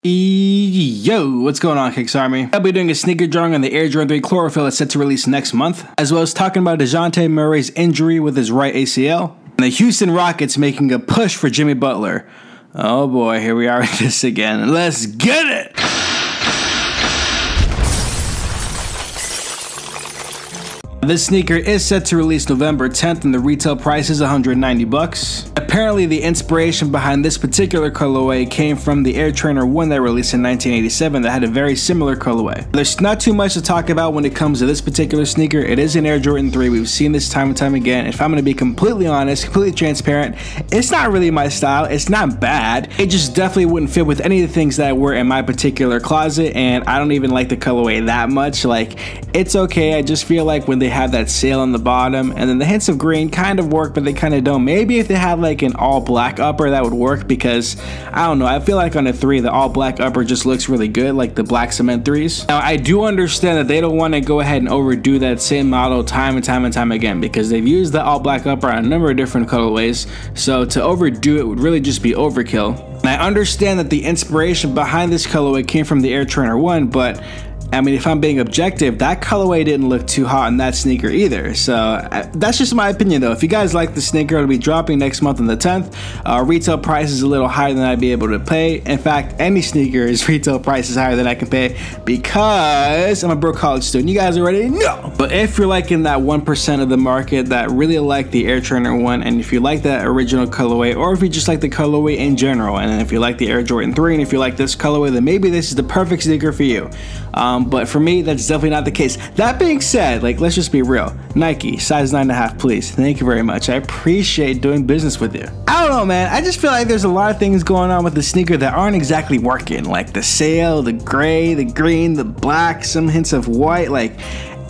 Yo, what's going on, Kicks Army? I'll be doing a sneaker drawing on the Air Jordan 3 Chlorophyll that's set to release next month, as well as talking about DeJounte Murray's injury with his right ACL, and the Houston Rockets making a push for Jimmy Butler. Oh boy, here we are with this again. Let's get it! This sneaker is set to release November 10th and the retail price is $190. Apparently the inspiration behind this particular colorway came from the Air Trainer 1 that released in 1987 that had a very similar colorway. There's not too much to talk about when it comes to this particular sneaker. It is an Air Jordan 3. We've seen this time and time again. If I'm going to be completely honest, completely transparent, it's not really my style. It's not bad. It just definitely wouldn't fit with any of the things that were in my particular closet, and I don't even like the colorway that much. Like, it's okay. I just feel like when they have that sail on the bottom and then the hints of green kind of work, but they kind of don't. Maybe if they have like an all black upper, that would work, because I don't know, I feel like on a 3 the all black upper just looks really good, like the black cement 3s. Now I do understand that they don't want to go ahead and overdo that same model time and time again, because they've used the all black upper on a number of different colorways, so to overdo it would really just be overkill. And I understand that the inspiration behind this colorway came from the Air Trainer 1, but I mean, if I'm being objective, that colorway didn't look too hot in that sneaker either. So that's just my opinion though. If you guys like the sneaker, it'll be dropping next month on the 10th. Retail price is a little higher than I'd be able to pay. In fact, any sneaker's retail price is higher than I can pay because I'm a broke college student. You guys already know. But if you're like in that 1% of the market that really like the Air Trainer 1, and if you like that original colorway, or if you just like the colorway in general, and if you like the Air Jordan 3, and if you like this colorway, then maybe this is the perfect sneaker for you. But for me, that's definitely not the case. That being said, like, let's just be real. Nike, size 9.5, please. Thank you very much. I appreciate doing business with you. I don't know, man. I just feel like there's a lot of things going on with the sneaker that aren't exactly working. Like the sail, the gray, the green, the black, some hints of white. Like,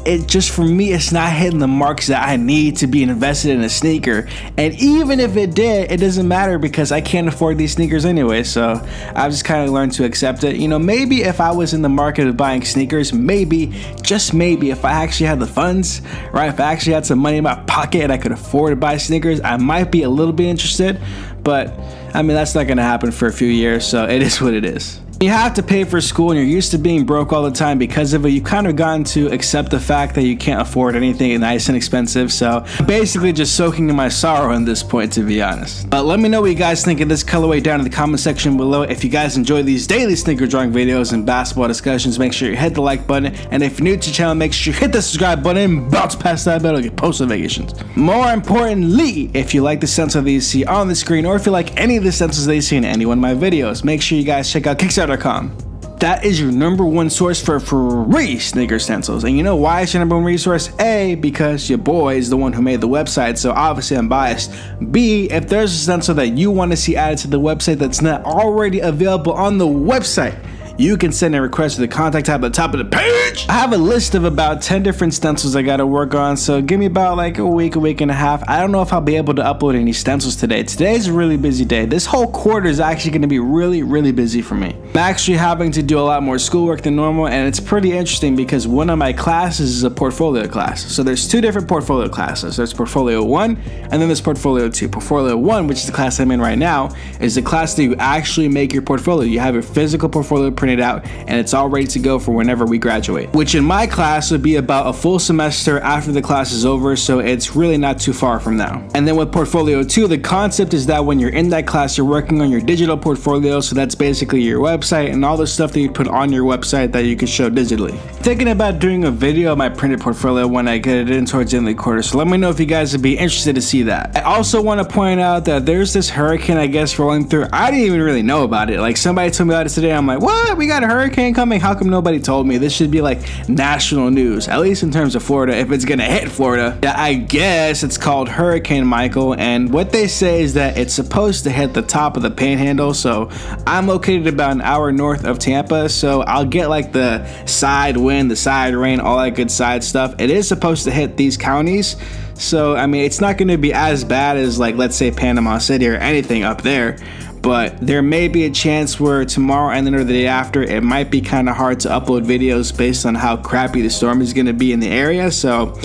it just, for me, it's not hitting the marks that I need to be invested in a sneaker. And even if it did, it doesn't matter because I can't afford these sneakers anyway. So I've just kind of learned to accept it. You know, maybe if I was in the market of buying sneakers, maybe, just maybe, if I actually had the funds, right? If I actually had some money in my pocket and I could afford to buy sneakers, I might be a little bit interested. But I mean, that's not going to happen for a few years. So it is what it is. You have to pay for school and you're used to being broke all the time because of it. You've kind of gotten to accept the fact that you can't afford anything nice and expensive. So I'm basically just soaking in my sorrow at this point, to be honest. But let me know what you guys think of this colorway down in the comment section below. If you guys enjoy these daily sneaker drawing videos and basketball discussions, make sure you hit the like button. And if you're new to the channel, make sure you hit the subscribe button. Bounce past that bell to get post notifications. More importantly, if you like the stencil that you see on the screen, or if you like any of the stencils that you see in any one of my videos, make sure you guys check out KicksArt. That is your #1 source for free sneaker stencils. And you know why it's your #1 resource? A, because your boy is the one who made the website, so obviously I'm biased. B, if there's a stencil that you want to see added to the website that's not already available on the website, you can send a request to the contact tab at the top of the page. I have a list of about 10 different stencils I gotta work on, so give me about like a week and a half. I don't know if I'll be able to upload any stencils today. Today's a really busy day. This whole quarter is actually gonna be really busy for me. I'm actually having to do a lot more schoolwork than normal, and it's pretty interesting because one of my classes is a portfolio class. So there's 2 different portfolio classes. There's Portfolio 1, and then there's Portfolio 2. Portfolio 1, which is the class I'm in right now, is the class that you actually make your portfolio. You have your physical portfolio printed out and it's all ready to go for whenever we graduate, which in my class would be about a full semester after the class is over, so it's really not too far from now. And then with Portfolio 2, the concept is that when you're in that class, you're working on your digital portfolio, so that's basically your website and all the stuff that you put on your website that you can show digitally. Thinking about doing a video of my printed portfolio when I get it in towards the end of the quarter, so let me know if you guys would be interested to see that. I also want to point out that there's this hurricane, I guess, rolling through. I didn't even really know about it. Like, somebody told me about it today. I'm like, what? We got a hurricane coming? How come nobody told me? This should be like national news, at least in terms of Florida, if it's gonna hit Florida. Yeah, I guess it's called Hurricane Michael, and what they say is that it's supposed to hit the top of the Panhandle. So I'm located about an hour north of Tampa, so I'll get like the side wind, the side rain, all that good side stuff. It is supposed to hit these counties, so I mean, it's not going to be as bad as, like, let's say Panama City or anything up there, but there may be a chance where tomorrow and then or the day after, it might be kind of hard to upload videos based on how crappy the storm is going to be in the area. So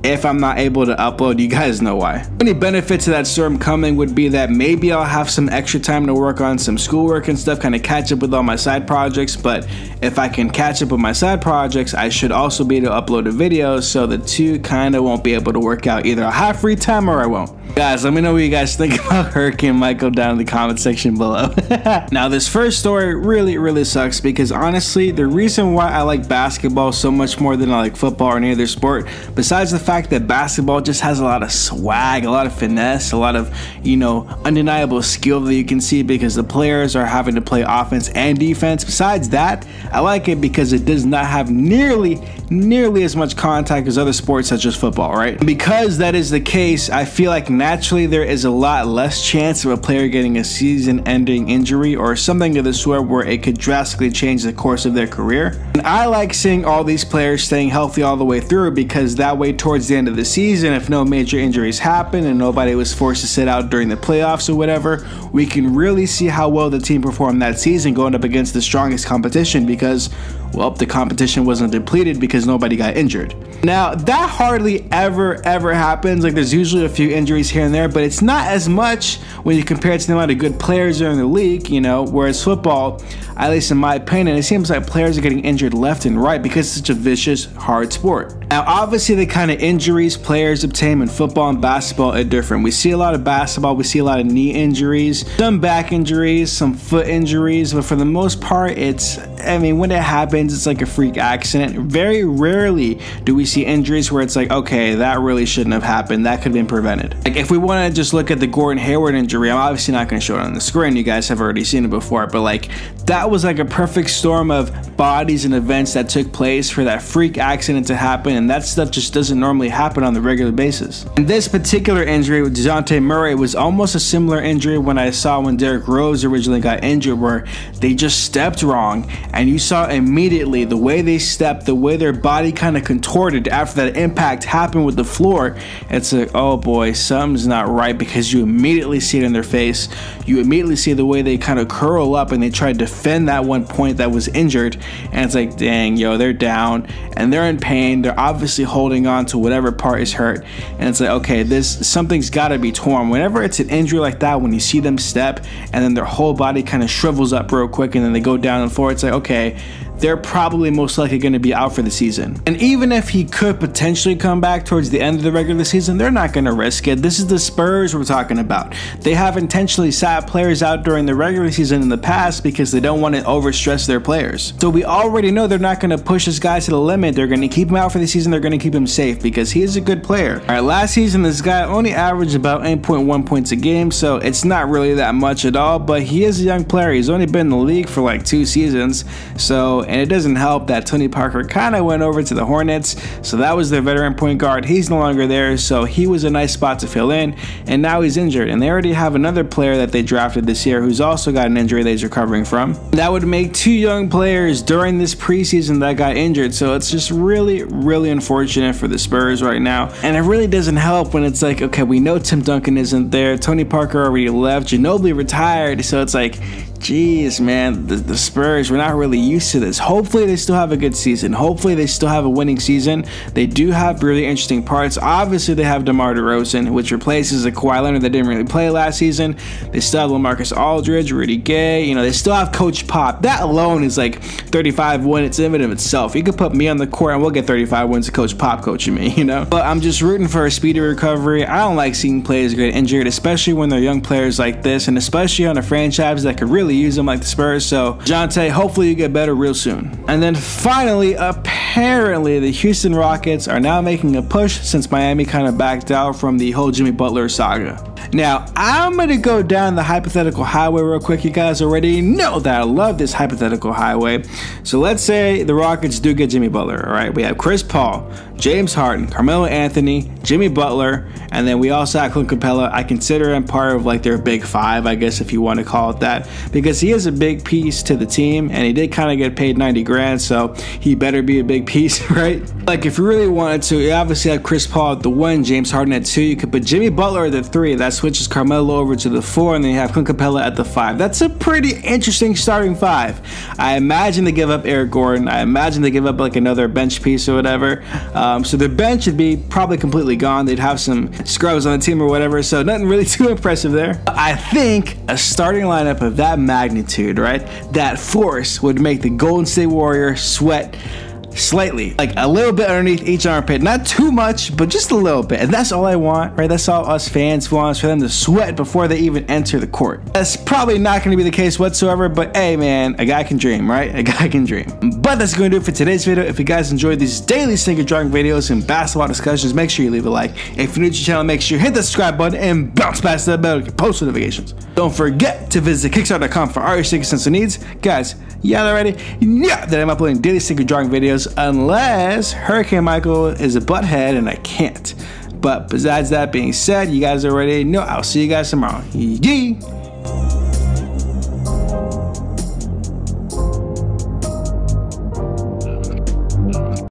if I'm not able to upload. You guys know why. Any benefit to that storm coming would be that maybe I'll have some extra time to work on some schoolwork and stuff, kind of catch up with all my side projects. But if I can catch up with my side projects, I should also be able to upload a video, so the two kind of won't be able to work out. Either I'll have free time or I won't. Guys, let me know what you guys think about Hurricane Michael down in the comment section below. Now, this first story really sucks, because honestly, the reason why I like basketball so much more than I like football or any other sport, besides the fact that basketball just has a lot of swag, a lot of finesse, a lot of, you know, undeniable skill that you can see because the players are having to play offense and defense. Besides that, I like it because it does not have nearly as much contact as other sports such as football, right? And because that is the case, I feel like naturally there is a lot less chance of a player getting a season-ending injury or something of the sort where it could drastically change the course of their career. And I like seeing all these players staying healthy all the way through, because that way towards the end of the season, if no major injuries happen and nobody was forced to sit out during the playoffs or whatever, we can really see how well the team performed that season going up against the strongest competition, because, well, the competition wasn't depleted because nobody got injured. Now, that hardly ever happens. Like, there's usually a few injuries here and there, but it's not as much when you compare it to the amount of good players that are in the league, you know, whereas football, at least in my opinion, it seems like players are getting injured left and right because it's such a vicious, hard sport. Now, obviously, the kind of injuries players obtain in football and basketball are different. We see a lot of basketball, we see a lot of knee injuries, some back injuries, some foot injuries, but for the most part, it's, I mean, when it happens, it's like a freak accident. Very rarely do we see injuries where it's like, okay, that really shouldn't have happened, that could have been prevented. Like, if we want to just look at the Gordon Hayward injury, I'm obviously not going to show it on the screen, you guys have already seen it before, but like, that was like a perfect storm of bodies and events that took place for that freak accident to happen, and that stuff just doesn't normally happen on the regular basis. And this particular injury with DeJounte Murray was almost a similar injury when I saw when Derrick Rose originally got injured, where they just stepped wrong, and you saw immediately the way they stepped, the way their body kind of contorted after that impact happened with the floor. It's like, oh boy, something's not right, because you immediately see it in their face. You immediately see the way they kind of curl up and they try to defend that one point that was injured, and it's like, dang, yo, they're down and they're in pain. They're obviously holding on to whatever part is hurt, and it's like, okay, something's got to be torn. Whenever it's an injury like that, when you see them step and then their whole body kind of shrivels up real quick and then they go down on the floor, it's like, okay, they're probably most likely going to be out for the season. And even if he could potentially come back towards the end of the regular season, they're not going to risk it. This is the Spurs we're talking about. They have intentionally sat players out during the regular season in the past because they don't want to overstress their players. So we already know they're not going to push this guy to the limit. They're going to keep him out for the season. They're going to keep him safe because he is a good player. All right, last season, this guy only averaged about 8.1 points a game, so it's not really that much at all, but he is a young player. He's only been in the league for like 2 seasons, so, and it doesn't help that Tony Parker kind of went over to the Hornets, so that was their veteran point guard. He's no longer there, so he was a nice spot to fill in, and now he's injured, and they already have another player that they drafted this year who's also got an injury that he's recovering from. That would make 2 young players during this preseason that got injured, so it's just really unfortunate for the Spurs right now, and it really doesn't help when it's like, okay, we know Tim Duncan isn't there, Tony Parker already left, Ginobili retired, so it's like, geez, man, the Spurs, we're not really used to this. Hopefully they still have a good season. Hopefully they still have a winning season. They do have really interesting parts. Obviously they have DeMar DeRozan, which replaces a Kawhi Leonard that didn't really play last season. They still have LaMarcus Aldridge, Rudy Gay. You know, they still have Coach Pop. That alone is like 35 wins in and of itself. You could put me on the court and we'll get 35 wins to Coach Pop coaching me, you know? But I'm just rooting for a speedy recovery. I don't like seeing players get injured, especially when they're young players like this, and especially on a franchise that could really use them like the Spurs. So DeJounte, hopefully you get better real soon. And then finally, apparently the Houston Rockets are now making a push since Miami kind of backed out from the whole Jimmy Butler saga. Now, I'm going to go down the hypothetical highway real quick. You guys already know that I love this hypothetical highway. So let's say the Rockets do get Jimmy Butler, all right? We have Chris Paul, James Harden, Carmelo Anthony, Jimmy Butler, and then we also have Clint Capella. I consider him part of like their big 5, I guess, if you want to call it that, because he is a big piece to the team, and he did kind of get paid 90 grand, so he better be a big piece, right? Like, if you really wanted to, you obviously have Chris Paul at the 1, James Harden at 2. You could put Jimmy Butler at the 3. That's switches Carmelo over to the 4, and then you have Clint Capella at the 5. That's a pretty interesting starting 5. I imagine they give up Eric Gordon. I imagine they give up like another bench piece or whatever. So their bench would be probably completely gone. They'd have some scrubs on the team or whatever, so nothing really too impressive there. I think a starting lineup of that magnitude, right, that force would make the Golden State Warriors sweat slightly, like a little bit underneath each armpit, not too much, but just a little bit. And that's all I want, right? That's all us fans want, is for them to sweat before they even enter the court. That's probably not going to be the case whatsoever, but hey man, a guy can dream, right? A guy can dream. But that's going to do it for today's video. If you guys enjoyed these daily sneaker drawing videos and basketball discussions, make sure you leave a like. If you're new to the channel, make sure you hit the subscribe button and bounce past that bell to get post notifications. Don't forget to visit KicksArt.com for all your sneaker stencil needs. Guys, yeah, already? Yeah, that I'm uploading daily sneaker drawing videos unless Hurricane Michael is a butthead and I can't. But besides that being said, you guys already know I'll see you guys tomorrow. Yee!